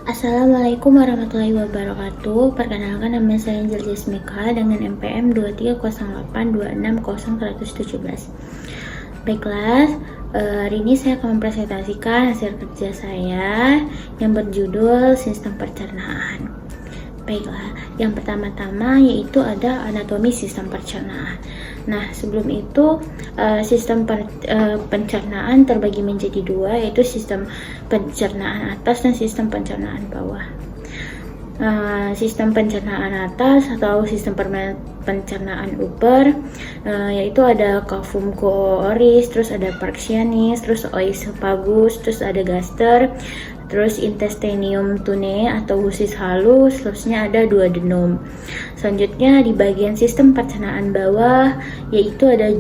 Assalamualaikum warahmatullahi wabarakatuh. Perkenalkan, nama saya Angel Jasmika dengan NPM 23082600117. Baiklah, hari ini saya akan mempresentasikan hasil kerja saya yang berjudul Sistem Pencernaan. Baiklah, yang pertama-tama yaitu ada anatomi sistem pencernaan. Nah, sebelum itu sistem pencernaan terbagi menjadi dua, yaitu sistem pencernaan atas dan sistem pencernaan bawah. Sistem pencernaan atas atau sistem pencernaan upper yaitu ada cavum cooris, terus ada Parksianis, terus oesophagus, terus ada gaster, terus intestinium tunei atau usus halus, selanjutnya ada duodenum. Selanjutnya di bagian sistem pencernaan bawah yaitu ada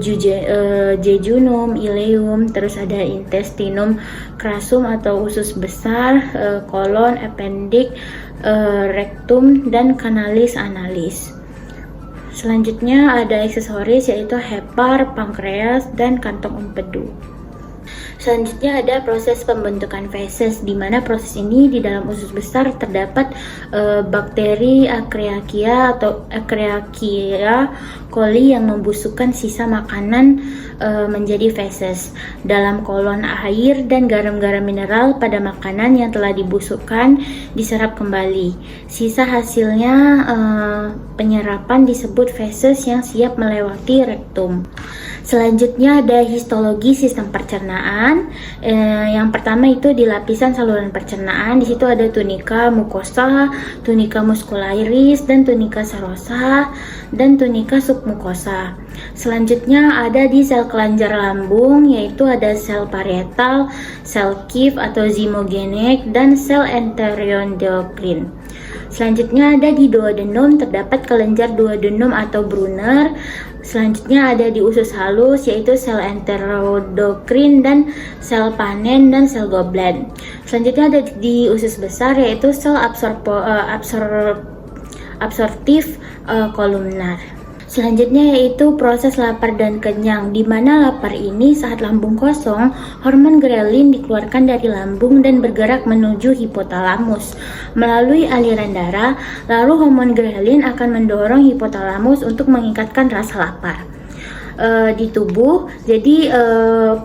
jejunum, ileum, terus ada intestinum crassum atau usus besar, kolon, appendix, rektum, dan kanalis analis. Selanjutnya ada aksesoris yaitu hepar, pankreas, dan kantong empedu. Selanjutnya ada proses pembentukan feses, di mana proses ini di dalam usus besar terdapat bakteri Akriakia atau Akriakia coli yang membusukkan sisa makanan menjadi feses. Dalam kolon air dan garam-garam mineral pada makanan yang telah dibusukkan diserap kembali. Sisa hasilnya penyerapan disebut feses yang siap melewati rektum. Selanjutnya ada histologi sistem pencernaan. Yang pertama itu di lapisan saluran pencernaan. Di situ ada tunika mukosa, tunika muscularis, dan tunika serosa, dan tunika submukosa. Selanjutnya ada di sel kelenjar lambung, yaitu ada sel parietal, sel Kiev atau zymogenek, dan sel enteroendokrin. Selanjutnya ada di duodenum, terdapat kelenjar duodenum atau Brunner. Selanjutnya ada di usus halus, yaitu sel enteroendokrin dan sel panen dan sel goblet. Selanjutnya ada di usus besar, yaitu sel absorptif kolumnar. Selanjutnya yaitu proses lapar dan kenyang, di mana lapar ini saat lambung kosong, hormon grelin dikeluarkan dari lambung dan bergerak menuju hipotalamus melalui aliran darah, lalu hormon grelin akan mendorong hipotalamus untuk meningkatkan rasa lapar di tubuh. Jadi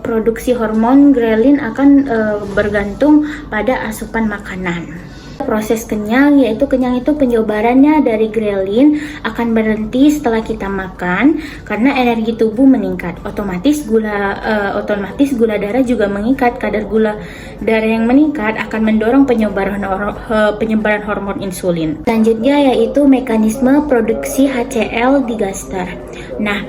produksi hormon grelin akan bergantung pada asupan makanan. Proses kenyang, yaitu kenyang itu penjabarannya dari grelin akan berhenti setelah kita makan karena energi tubuh meningkat. Otomatis gula darah juga meningkat. Kadar gula darah yang meningkat akan mendorong penyebaran hormon insulin. Selanjutnya yaitu mekanisme produksi HCl di gaster. Nah,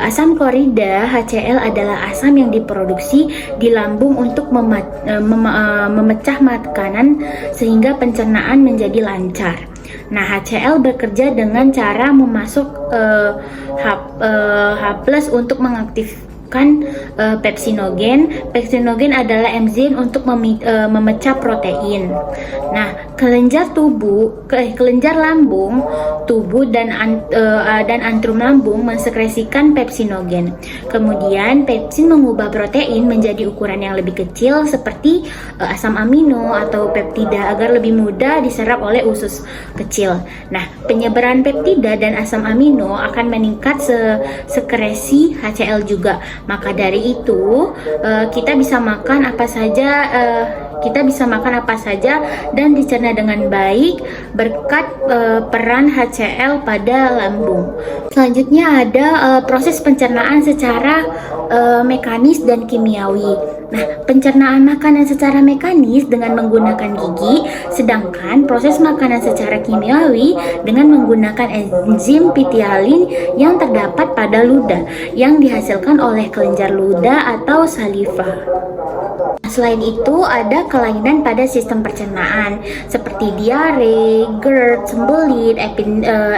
asam klorida HCl adalah asam yang diproduksi di lambung untuk memecah makanan sehingga pencernaan menjadi lancar. Nah, HCl bekerja dengan cara memasuk H+ untuk mengaktifkan pepsinogen. Pepsinogen adalah enzim untuk memecah protein. Nah, kelenjar lambung tubuh dan antrum lambung mensekresikan pepsinogen. Kemudian pepsin mengubah protein menjadi ukuran yang lebih kecil seperti asam amino atau peptida agar lebih mudah diserap oleh usus kecil. Nah, penyebaran peptida dan asam amino akan meningkat sekresi HCl juga. Maka dari itu kita bisa makan apa saja dan dicerna dengan baik berkat peran HCl pada lambung. Selanjutnya ada proses pencernaan secara mekanis dan kimiawi. Nah, pencernaan makanan secara mekanis dengan menggunakan gigi, sedangkan proses makanan secara kimiawi dengan menggunakan enzim pitialin yang terdapat pada ludah yang dihasilkan oleh kelenjar ludah atau saliva. Selain itu, ada kelainan pada sistem pencernaan seperti diare, GERD, sembelit,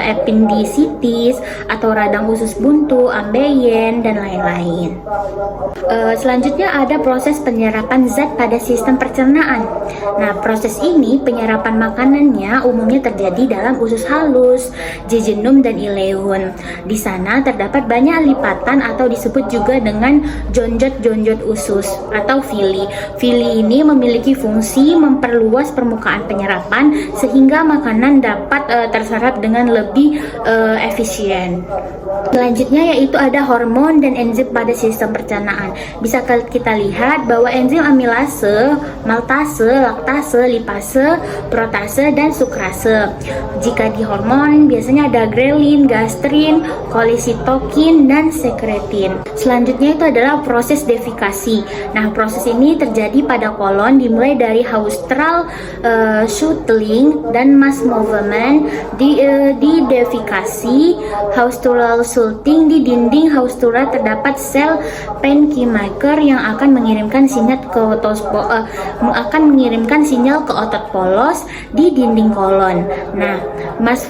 appendicitis, atau radang usus buntu, ambeien, dan lain-lain. Selanjutnya ada proses penyerapan zat pada sistem pencernaan. Nah, proses ini penyerapan makanannya umumnya terjadi dalam usus halus, jejunum, dan ileum. Di sana terdapat banyak lipatan atau disebut juga dengan jonjot-jonjot usus atau villi. Villi ini memiliki fungsi memperluas permukaan penyerapan sehingga makanan dapat terserap dengan lebih efisien. Selanjutnya yaitu ada hormon dan enzim pada sistem pencernaan. Bisa kita lihat bahwa enzim amilase, maltase, laktase, lipase, protase, dan sukrase. Jika di hormon biasanya ada grelin, gastrin, kolisitokin, dan sekretin. Selanjutnya itu adalah proses defikasi. Nah, proses ini terjadi pada kolon dimulai dari haustral shutling dan mass movement di defikasi haustral shutling. Di dinding haustura terdapat sel pancreator yang akan mengirimkan sinyal ke otot polos di dinding kolon. Nah, mass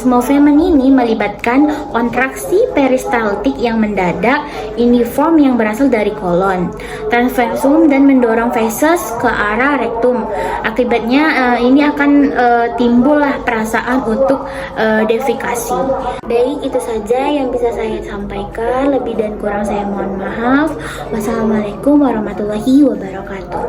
movement ini melibatkan kontraksi peristaltik yang mendadak uniform yang berasal dari kolon, transversum, dan mendorong feses ke arah rektum. Akibatnya ini akan timbullah perasaan untuk defikasi. Baik, itu saja yang bisa saya sampaikan. Lebih dan kurang saya mohon maaf. Wassalamualaikum warahmatullahi wabarakatuh.